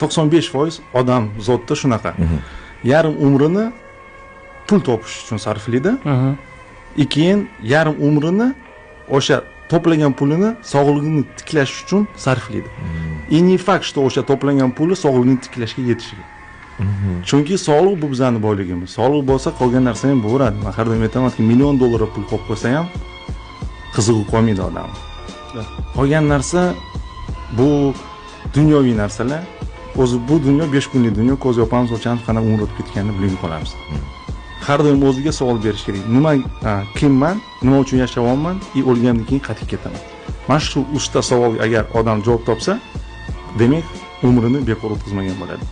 95% odam zotda shunaqa. Yarim umrini pul topish uchun sarflaydi. Keyin yarim umrini o'sha to'plagan pulini sog'lig'ini tiklash uchun sarflaydi. Не fakt, что o'sha to'plagan puli sog'lig'ini tiklashga yetishiga. Chunki sog'liq bu bizning boyligimiz. Sog'liq bo'lsa qolgan narsa ham bo'laradi. Men har doim aytamanki, million dollar pul qo'yib qo'ysa ham qizig'i qolmaydi odam. Qolgan narsa bu dunyoviy narsalar. O'zi bu dunyo 5 kunlik dunyo, ko'z yopamiz, o'chamiz, qanday umr o'tib ketganini bilmay qolamiz. Har doim o'ziga savol berish kerak. Kimman, nima uchun yashayapman, o'lgandan keyin qaytib ketaman. Mana shu uchta savolga agar odam javob topsa, demak umrini bekor o'tkazmagan bo'ladi.